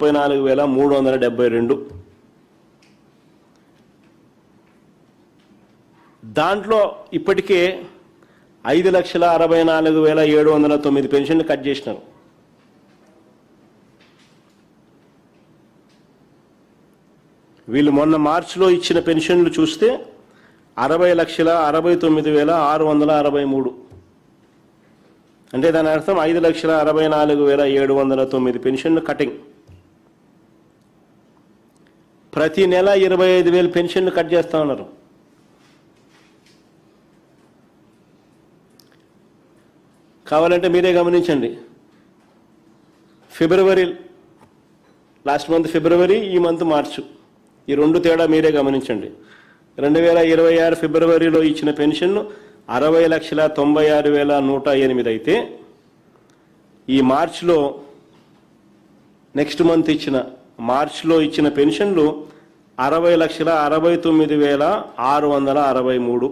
34,372. దాంట్లో ఇప్పటికే 5,64,709 పెన్షన్లు కట్ చేసినారు. వీళ్ళు మొన్న మార్చిలో ఇచ్చిన పెన్షన్లు చూస్తే 60,69,663. అంటే దాని అర్థం 5,64,709 పెన్షన్లు కటింగ్. ప్రతి నెల 25,000 పెన్షన్లు కట్ చేస్తా ఉన్నారు. కావాలంటే మీరే గమనించండి. ఫిబ్రవరి, లాస్ట్ మంత్ ఫిబ్రవరి, ఈ మంత్ మార్చు, ఈ రెండు తేడా మీరే గమనించండి. 2026 ఫిబ్రవరిలో ఇచ్చిన పెన్షన్లు 60,96,108 అయితే ఈ మార్చిలో నెక్స్ట్ మంత్ ఇచ్చిన మార్చిలో ఇచ్చిన పెన్షన్లు 60,69,663.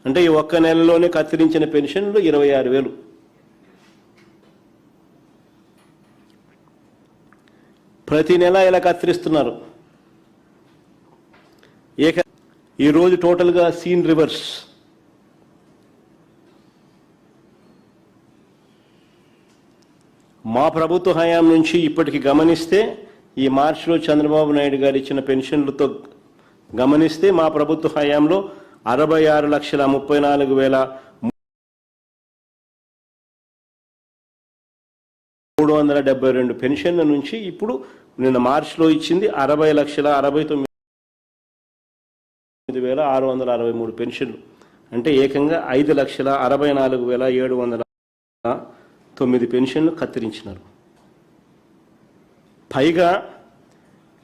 అంటే ఈ ఒక్క నెలలోనే కత్తిరించిన పెన్షన్లు 26,000. ప్రతి నెల ఇలా కత్తిరిస్తున్నారు. ఈరోజు టోటల్గా సీన్ రివర్స్. మా ప్రభుత్వ హయాం నుంచి ఇప్పటికి గమనిస్తే ఈ మార్చిలో చంద్రబాబు నాయుడు గారు ఇచ్చిన పెన్షన్లతో గమనిస్తే మా ప్రభుత్వ హయాంలో 66,34,372 పెన్షన్ల నుంచి ఇప్పుడు నిన్న మార్చిలో ఇచ్చింది 60,69,663 పెన్షన్లు. అంటే ఏకంగా 5,64,709 పెన్షన్లు కత్తిరించినారు. పైగా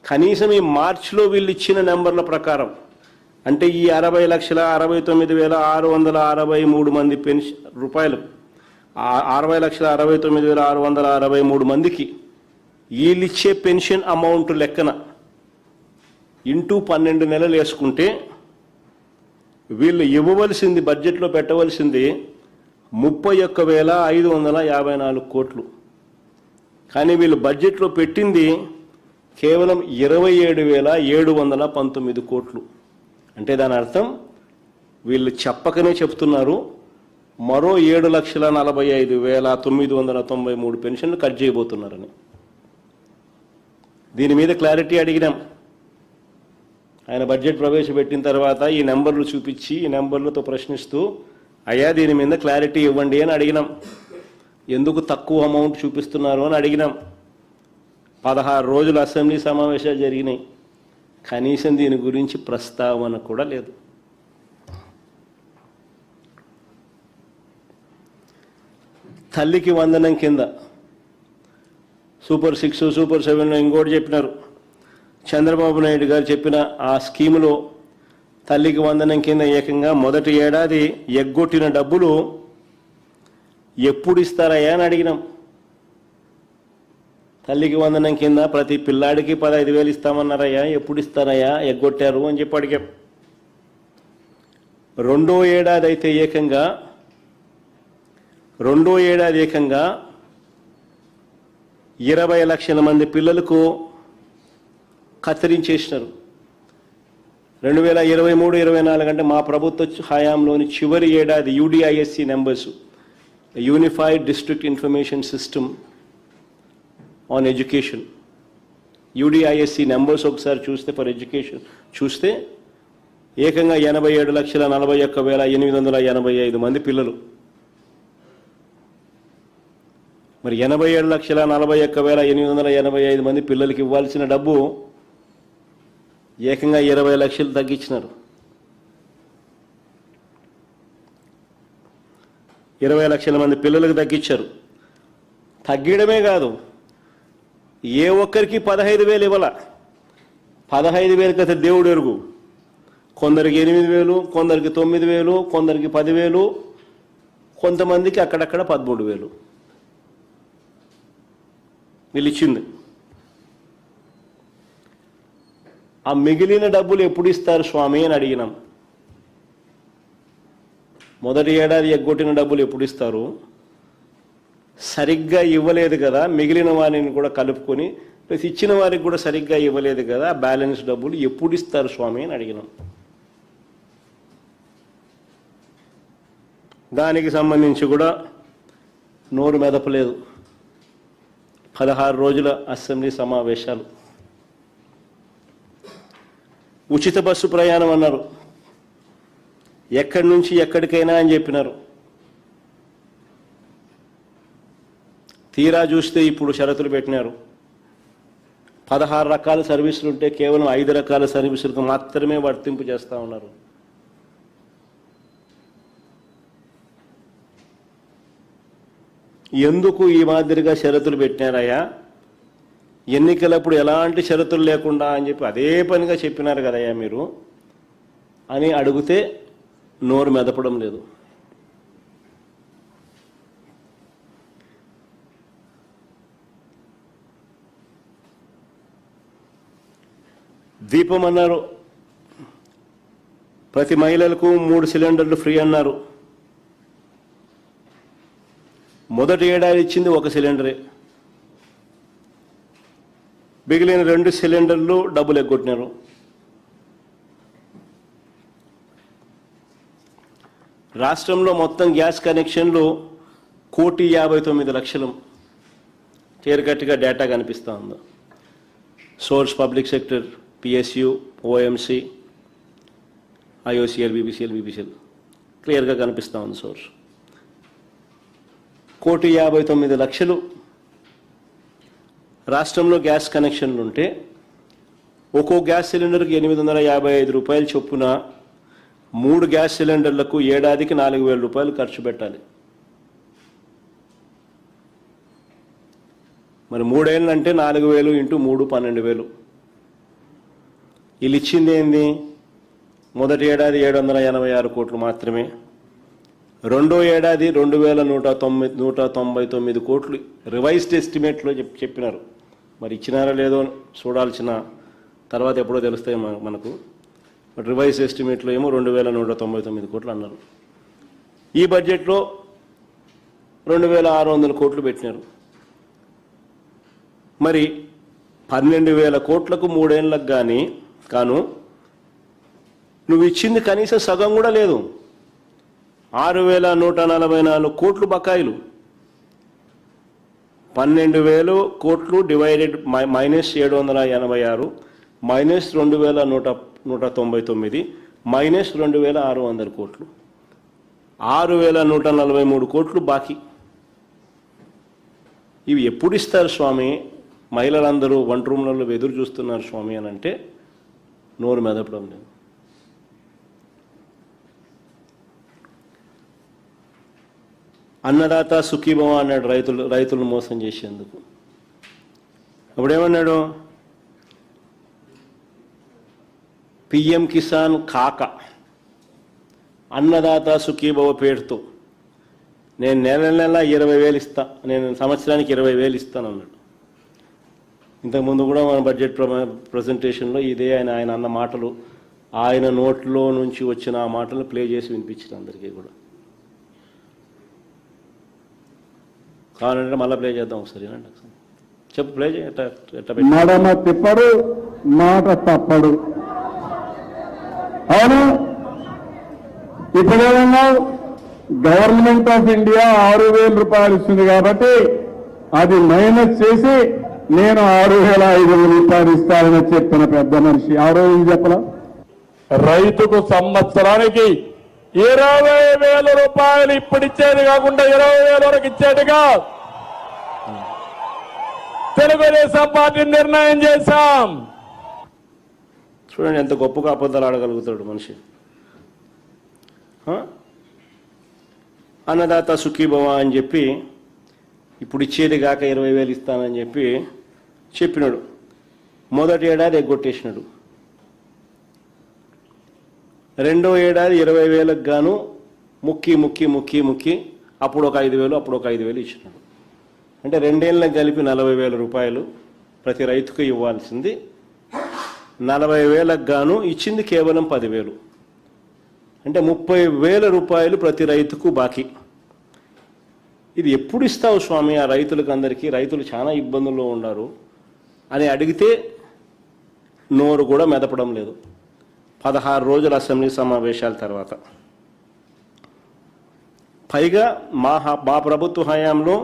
కనీసం ఈ మార్చిలో వీళ్ళు ఇచ్చిన నెంబర్ల ప్రకారం అంటే ఈ 60,69,663 మంది పెన్షన్ రూపాయలు 60,69,663 మందికి వీళ్ళు ఇచ్చే పెన్షన్ అమౌంట్ లెక్కన ఇంటూ 12 నెలలు వేసుకుంటే వీళ్ళు ఇవ్వవలసింది, బడ్జెట్లో పెట్టవలసింది 31,554 కోట్లు. కానీ వీళ్ళు బడ్జెట్లో పెట్టింది కేవలం 27,719 కోట్లు. అంటే దాని అర్థం వీళ్ళు చెప్పకనే చెప్తున్నారు మరో 7,45,993 పెన్షన్లు కట్ చేయబోతున్నారని. దీని మీద క్లారిటీ అడిగినాం. ఆయన బడ్జెట్ ప్రవేశపెట్టిన తర్వాత ఈ నెంబర్లు చూపించి ఈ నెంబర్లతో ప్రశ్నిస్తూ అయ్యా దీని మీద క్లారిటీ ఇవ్వండి అని అడిగినాం. ఎందుకు తక్కువ అమౌంట్ చూపిస్తున్నారు అని అడిగినాం. 16 రోజులు అసెంబ్లీ సమావేశాలు జరిగినాయి. కనీసం దీని గురించి ప్రస్తావన కూడా లేదు. తల్లికి వందనం కింద సూపర్ 6, సూపర్ 7 ఇంకోటి చెప్పినారు. చంద్రబాబు నాయుడు గారు చెప్పిన ఆ స్కీములో తల్లికి వందనం కింద ఏకంగా మొదటి ఏడాది ఎగ్గొట్టిన డబ్బులు ఎప్పుడు ఇస్తారయ్యా అని అడిగినాం. తల్లికి వందనం కింద ప్రతి పిల్లాడికి 15,000 ఇస్తామన్నారయ్యా, ఎప్పుడు ఇస్తారయ్యా, ఎగ్గొట్టారు అని చెప్పి అడిగాం. రెండో ఏడాది ఏకంగా 20 లక్షల మంది పిల్లలకు కత్తిరించేసినారు. 2023-24 అంటే మా ప్రభుత్వ హయాంలోని చివరి ఏడాది UDISC numbers, unified district information system on education, UDISC numbers ఒకసారి చూస్తే ఫర్ ఎడ్యుకేషన్ చూస్తే ఏకంగా 87,41,885 మంది పిల్లలు. మరి 87,41,885 మంది పిల్లలకి ఇవ్వాల్సిన డబ్బు ఏకంగా 20 లక్షలు తగ్గించినారు. 20 లక్షల మంది పిల్లలకు తగ్గించారు. తగ్గడమే కాదు, ఏ ఒక్కరికి 15,000 ఇవ్వాల. 15,000 అయితే దేవుడు ఎరుగు. కొందరికి 8,000, కొందరికి 9,000, కొందరికి 10,000, కొంతమందికి అక్కడక్కడ 13,000 వీళ్ళు ఇచ్చింది. ఆ మిగిలిన డబ్బులు ఎప్పుడు ఇస్తారు స్వామి అని అడిగినాం. మొదటి ఏడాది ఎగ్గొట్టిన డబ్బులు ఎప్పుడు ఇస్తారు, సరిగ్గా ఇవ్వలేదు కదా, మిగిలిన వారిని కూడా కలుపుకొని ప్లస్ ఇచ్చిన వారికి కూడా సరిగ్గా ఇవ్వలేదు కదా, బ్యాలెన్స్ డబ్బులు ఎప్పుడు ఇస్తారు స్వామి అని అడిగినాం. దానికి సంబంధించి కూడా నోరు మెదపలేదు. 16 రోజుల అసెంబ్లీ సమావేశాలు. ఉచిత బస్సు ప్రయాణం అన్నారు, ఎక్కడి నుంచి ఎక్కడికైనా అని చెప్పినారు. తీరా చూస్తే ఇప్పుడు షరతులు పెట్టినారు. 16 రకాల సర్వీసులు ఉంటే కేవలం 5 రకాల సర్వీసులకు మాత్రమే వర్తింపు చేస్తూ ఉన్నారు. ఎందుకు ఈ మాదిరిగా షరతులు పెట్టినారయ్యా? ఎన్నికలప్పుడు ఎలాంటి షరతులు లేకుండా అని చెప్పి అదే పనిగా చెప్పినారు కదయ్యా మీరు అని అడిగితే నోరు మెదపడం లేదు. దీపం అన్నారు, ప్రతి మహిళలకు 3 సిలిండర్లు ఫ్రీ అన్నారు. మొదటి ఏడాది ఇచ్చింది 1 సిలిండరే, మిగిలిన 2 సిలిండర్లు డబ్బులు ఎగ్గొట్టినారు. రాష్ట్రంలో మొత్తం గ్యాస్ కనెక్షన్లు 1,59,00,000 క్లియర్కట్గా డేటా కనిపిస్తూ ఉంది. Source public sector, PSU, OMC, IOCL, BPCL క్లియర్గా కనిపిస్తూ ఉంది. సోర్స్ 1,59,00,000 రాష్ట్రంలో గ్యాస్ కనెక్షన్లు ఉంటే ఒక్కో గ్యాస్ సిలిండర్కి 855 రూపాయలు చొప్పున 3 గ్యాస్ సిలిండర్లకు ఏడాదికి 4,000 రూపాయలు ఖర్చు పెట్టాలి. మరి 3 ఏళ్ళు అంటే 4,000 ఇంటూ 3 12,000. వీళ్ళు ఇచ్చింది ఏంది? మొదటి ఏడాది 786 కోట్లు మాత్రమే, రెండో ఏడాది 2,199 కోట్లు రివైజ్డ్ ఎస్టిమేట్లో చెప్పినారు. మరి ఇచ్చినారా లేదో చూడాల్సిన తర్వాత ఎప్పుడో తెలుస్తాయి మనకు. రివైజ్ ఎస్టిమేట్లో ఏమో 2,199 కోట్లు అన్నారు. ఈ బడ్జెట్లో 2,600 కోట్లు పెట్టినారు. మరి 12,000 కోట్లకు 3 ఏళ్ళకు కాను నువ్వు ఇచ్చింది కనీసం సగం కూడా లేదు. 6,144 కోట్లు బకాయిలు. 12,000 కోట్లు డివైడెడ్ -786 -2,199 -2,600 కోట్లు, 6,143 కోట్లు బాకీ. ఇవి ఎప్పుడు ఇస్తారు స్వామి? మహిళలందరూ వంట రూమ్లలో ఎదురు చూస్తున్నారు స్వామి అని అంటే నోరు మెదపడం లేదు. అన్నదాత సుఖీభవ అన్నాడు రైతులను మోసం చేసేందుకు. అప్పుడేమన్నాడు? PM కిసాన్ కాక అన్నదాత సుఖీభవ పేరుతో నేను నెల 20,000 ఇస్తా, నేను సంవత్సరానికి 20,000 ఇస్తాను అన్నాడు. ఇంతకుముందు కూడా మన బడ్జెట్ ప్రజెంటేషన్లో ఇదే ఆయన అన్న మాటలు, ఆయన నోట్లో నుంచి వచ్చిన ఆ మాటలు ప్లే చేసి వినిపించారు అందరికీ కూడా. కావాలంటే మళ్ళీ ప్లే చేద్దాం ఒకసారి. చెప్పు, ప్లే చేయ. మడమ తిప్పడు, మాట తప్పడు. అవును, ఇప్పుడేమన్నా గవర్నమెంట్ ఆఫ్ ఇండియా 6,000 రూపాయలు ఇస్తుంది కాబట్టి అది మైనస్ చేసి నేను 6,500 రూపాయలు ఇస్తానని చెప్పిన పెద్ద మనిషి ఆ రోజు చెప్పలా? రైతుకు సంవత్సరానికి 20,000 రూపాయలు ఇప్పుడు ఇచ్చేది కాకుండా 20,000 వరకు ఇచ్చేట్టుగా తెలుగుదేశం పార్టీ నిర్ణయం చేశాం. చూడండి ఎంత గొప్పగా అబద్ధాలు ఆడగలుగుతాడు మనిషి. అన్నదాత సుఖీభవ అని చెప్పి ఇప్పుడు ఇచ్చేది కాక 20,000 ఇస్తానని చెప్పినాడు. మొదటి ఏడాది ఎగ్గొట్టేసినాడు. రెండో ఏడాది 20,000కు గాను ముక్కి అప్పుడు ఒక 5,000 అప్పుడు ఒక 5,000 ఇచ్చినాడు. అంటే 2 ఏళ్ళకి కలిపి 40,000 రూపాయలు ప్రతి రైతుకు ఇవ్వాల్సింది 40,000కు గాను ఇచ్చింది కేవలం 10,000. అంటే 30,000 రూపాయలు ప్రతి రైతుకు బాకీ. ఇది ఎప్పుడు ఇస్తావు స్వామి ఆ రైతులకు అందరికీ, రైతులు చాలా ఇబ్బందుల్లో ఉన్నారు అని అడిగితే నోరు కూడా మెదపడం లేదు. 16 రోజుల అసెంబ్లీ సమావేశాల తర్వాత. పైగా మా ప్రభుత్వ హయాంలో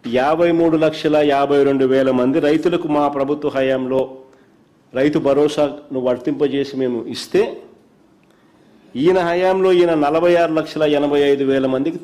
53,52,000 మంది రైతులకు మా ప్రభుత్వ హయాంలో రైతు భరోసాను వర్తింపజేసి మేము ఇస్తే, ఈయన హయాంలో ఈయన 46,85,000 మందికి